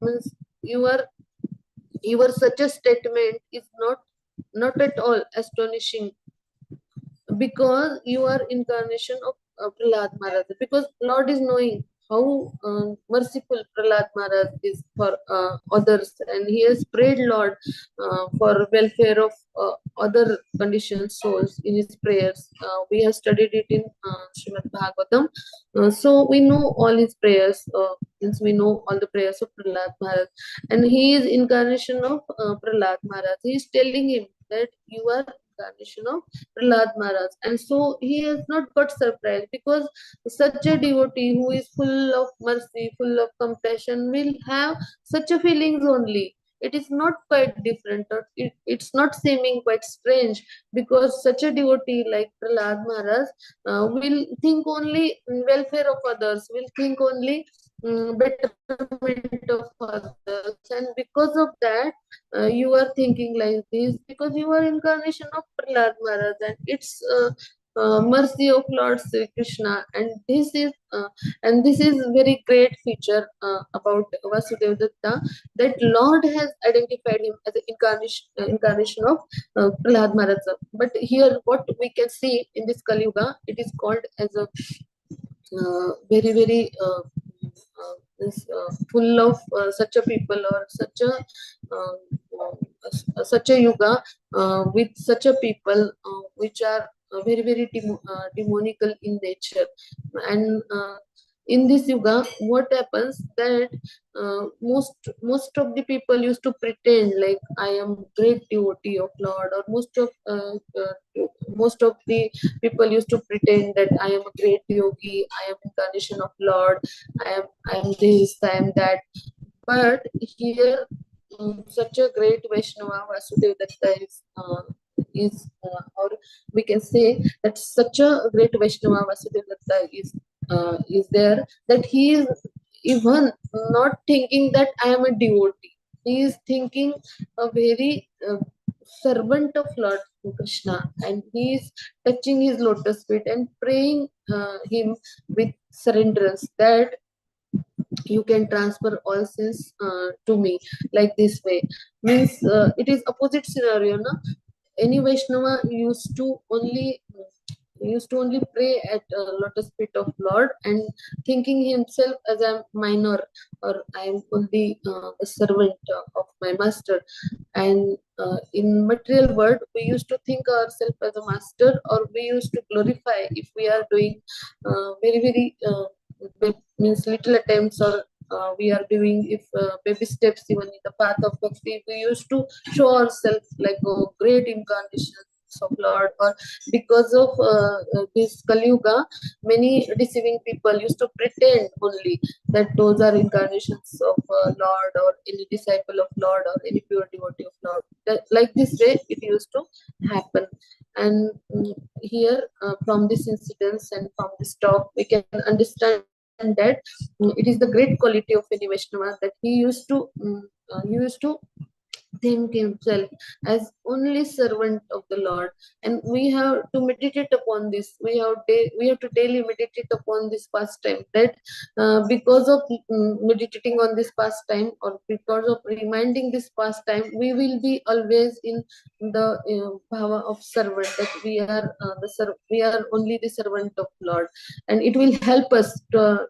means you are your such a statement is not at all astonishing, because you are incarnation of Prahlad Maharaj, because Lord is knowing how merciful Prahlad Maharaj is for others, and he has prayed Lord for welfare of other conditioned souls in his prayers. We have studied it in Srimad Bhagavatam, so we know all his prayers, since we know all the prayers of Prahlad Maharaj, and he is incarnation of Prahlad Maharaj. He is telling him that you are incarnation of Prahlad Maharaj. And so he has not got surprised, because such a devotee who is full of mercy, full of compassion, will have such a feelings only. It is not quite different, or it's not seeming quite strange, because such a devotee like Prahlad Maharaj will think only welfare of others, will think only betterment of others, and because of that you are thinking like this, because you are incarnation of Prahlad Maharaj, and it's mercy of Lord Sri Krishna. And this is very great feature about Vasudeva Datta, that Lord has identified him as an incarnation of Prahlad Maharaj. But here what we can see in this Kali Yuga, it is called as a very full of such a people, or such a yuga with such a people which are very demonical in nature. And in this yuga, what happens that most of the people used to pretend like I am great devotee of Lord, or most of the people used to pretend that I am a great yogi, I am incarnation of Lord, I am this, I am that. But here such a great Vaishnava Vasudeva Datta or we can say that such a great Vaishnava Vasudeva Datta is there, that he is even not thinking that I am a devotee. He is thinking a very servant of Lord Krishna, and he is touching his lotus feet and praying him with surrenderance, that you can transfer all sins to me, like this way. Means it is opposite scenario, no? Any Vaishnava used to only pray at lotus feet of Lord, and thinking himself as a minor, or I am only a servant of my master. And in material world, we used to think ourselves as a master, or we used to glorify if we are doing very means little attempts, or we are doing if baby steps even in the path of bhakti. We used to show ourselves like great incarnations of Lord, or because of this Kali Yuga, many deceiving people used to pretend only that those are incarnations of Lord, or any disciple of Lord, or any pure devotee of Lord. Like this way, it used to happen. And here, from this incidents and from this talk, we can understand that it is the great quality of any Vaishnava, that he used to think himself as only servant of the Lord. And we have to meditate upon this. We have to daily meditate upon this pastime. That because of meditating on this pastime, or because of reminding this pastime, we will be always in the bhava of servant. That we are only the servant of Lord, and it will help us to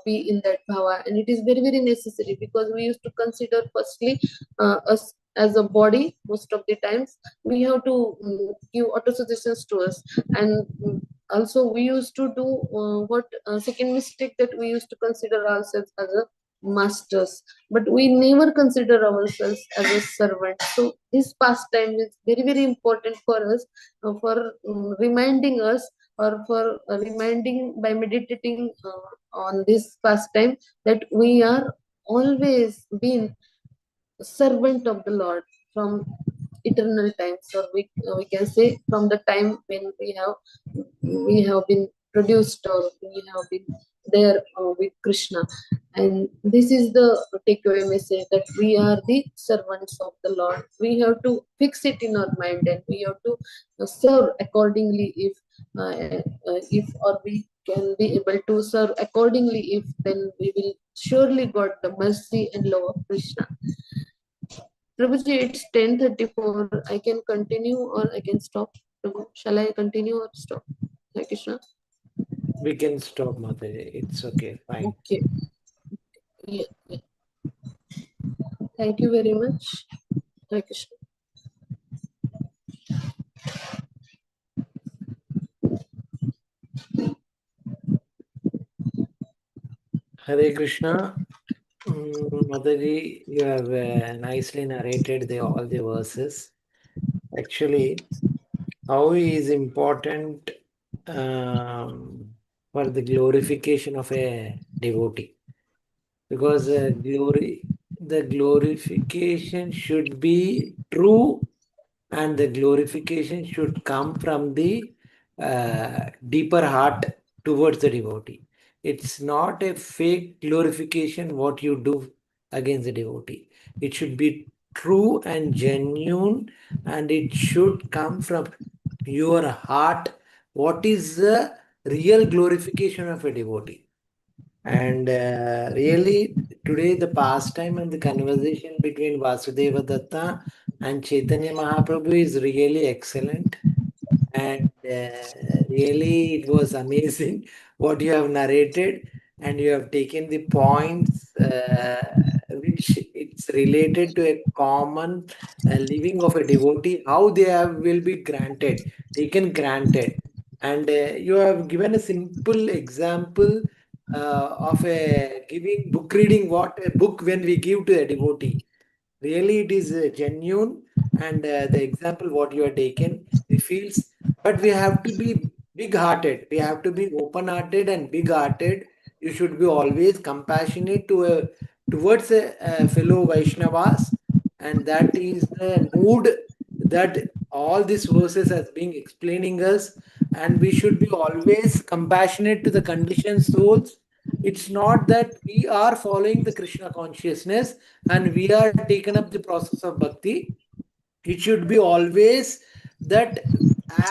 be in that bhava. And it is very necessary, because we used to consider firstly us as a body. Most of the times we have to give auto suggestions to us. And also we used to do what second mistake, that we used to consider ourselves as a masters, but we never consider ourselves as a servant. So this pastime is very important for us, for reminding us, or for reminding by meditating on this pastime, that we are always been servant of the Lord from eternal times, or we can say from the time when we have been produced, or we have been there with Krishna. And this is the takeaway message, that we are the servants of the Lord. We have to fix it in our mind, and we have to serve accordingly. If or we can be able to serve accordingly, if then we will surely got the mercy and love of Krishna. Prabhuji, it's 10:34. I can continue or I can stop. Prabhu, shall I continue or stop? Hare Krishna. We can stop, Mataji. It's okay, fine. Okay. Yeah. Thank you very much. Hare Krishna. Hare Krishna. Mataji, you have nicely narrated all the verses. Actually, how is important for the glorification of a devotee? Because the glorification should be true, and the glorification should come from the deeper heart towards the devotee. It's not a fake glorification what you do against the devotee. It should be true and genuine, and it should come from your heart. What is the real glorification of a devotee? And really, today the pastime and the conversation between Vasudeva Datta and Chaitanya Mahaprabhu is really excellent. And really, it was amazing what you have narrated, and you have taken the points which it's related to a common living of a devotee, how they will be taken granted. And you have given a simple example of a giving book reading, what a book when we give to a devotee. Really, it is genuine, and the example what you are taken, we feels, but we have to be big-hearted. We have to be open-hearted and big-hearted. You should be always compassionate towards a fellow Vaishnavas, and that is the mood that all these verses has been explaining us. And we should be always compassionate to the conditioned souls. It's not that we are following the Krishna consciousness and we are taken up the process of bhakti. It should be always that,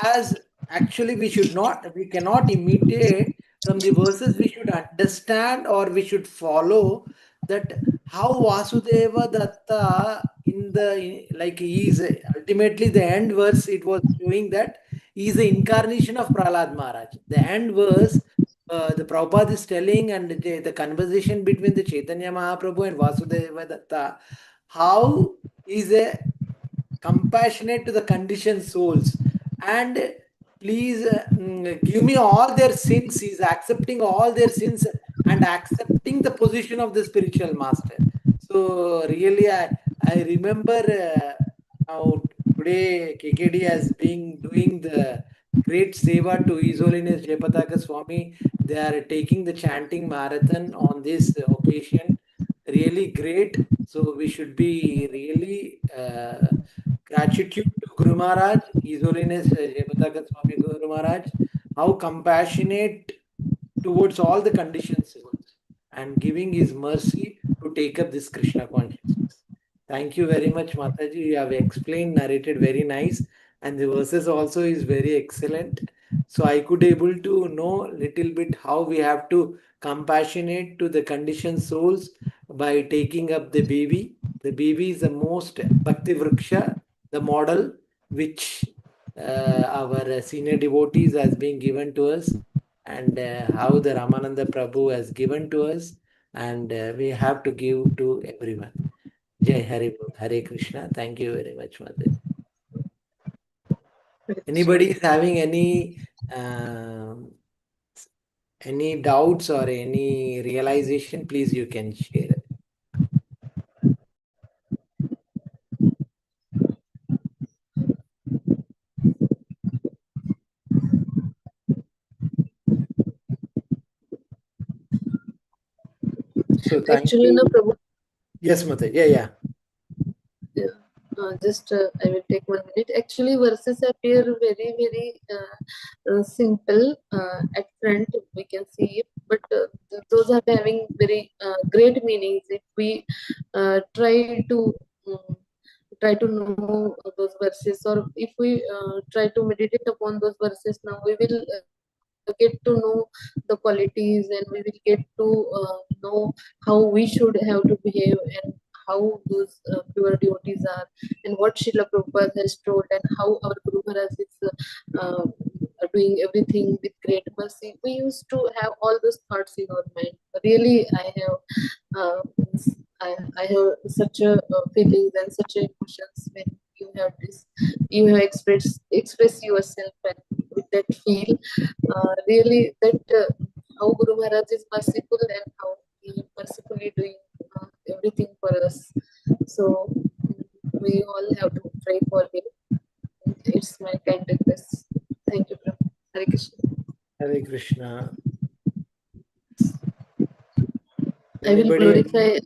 as actually we cannot imitate From the verses, we should understand or we should follow that how Vasudeva Datta he is ultimately the end verse. It was showing that he is the incarnation of Prahlad Maharaj. The end verse, the Prabhupada is telling, and the conversation between the Chaitanya Mahaprabhu and Vasudeva Datta, how he is a compassionate to the conditioned souls, and please give me all their sins. He is accepting all their sins and accepting the position of the spiritual master. So really, I remember now today KKD has been doing the great seva to His Holiness Jayapataka Swami. They are taking the chanting marathon on this occasion. Really great. So we should be really gratitude to Guru Maharaj, His Holiness Jayapataka Swami Guru Maharaj, how compassionate towards all the conditioned souls and giving his mercy to take up this Krishna consciousness. Thank you very much, Mataji. You have explained, narrated very nice, and the verses also is very excellent. So I could able to know little bit how we have to compassionate to the conditioned souls by taking up the baby. The baby is the most Bhakti Vriksha, the model which our senior devotees has been given to us, and how the Ramananda Prabhu has given to us, and we have to give to everyone. Jai Hare Krishna. Thank you very much, Mother. Anybody is having any doubts or any realization, please you can share it. So thank Actually, you. no, Prabhu. Yes, Mother. Yeah. Just I will take 1 minute. Actually, verses appear very, very simple at front. We can see it, but those are having very great meanings. If we try to try to know those verses, or if we try to meditate upon those verses, now we will get to know the qualities, and we will get to know how we should have to behave, and how those pure devotees are, and what Srila Prabhupada has told, and how our Guru Maharaj is doing everything with great mercy. We used to have all those thoughts in our mind. Really, uh, I have such a feelings and such a emotions when you have this, you have express yourself and with that feel. Really, that how Guru Maharaj is merciful, and how he mercifully doing everything for us. So we all have to pray for him. It's my kind request. Thank you, Prabhu. Hare Krishna. Hare Krishna. I will glorify.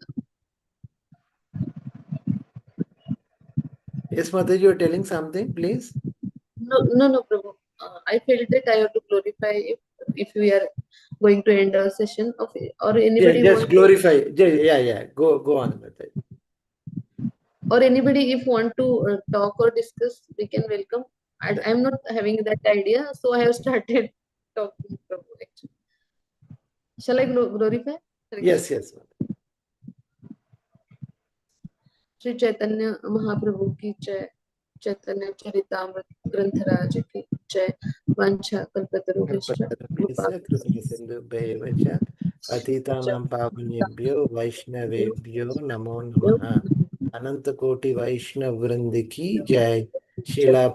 Yes, Mother, you are telling something, please. No, Prabhu. I felt that I have to glorify if we are going to end our session of, or anybody Just glorify. Yeah. Go on, Mother. Or anybody if want to talk or discuss, we can welcome. I'm not having that idea, so I have started talking. Prabhu, actually. Shall I glorify? Yes. Shri Chaitanya Mahaprabhu की जय, चैतन्य चरितामृत ग्रंथराज की जय, वांछा कल्पतरुभ्यश्च पतितानां पावनेभ्यो वैष्णवेभ्यो नमो नमः। अनंत कोटि वैष्णव वृंद की जय। शिला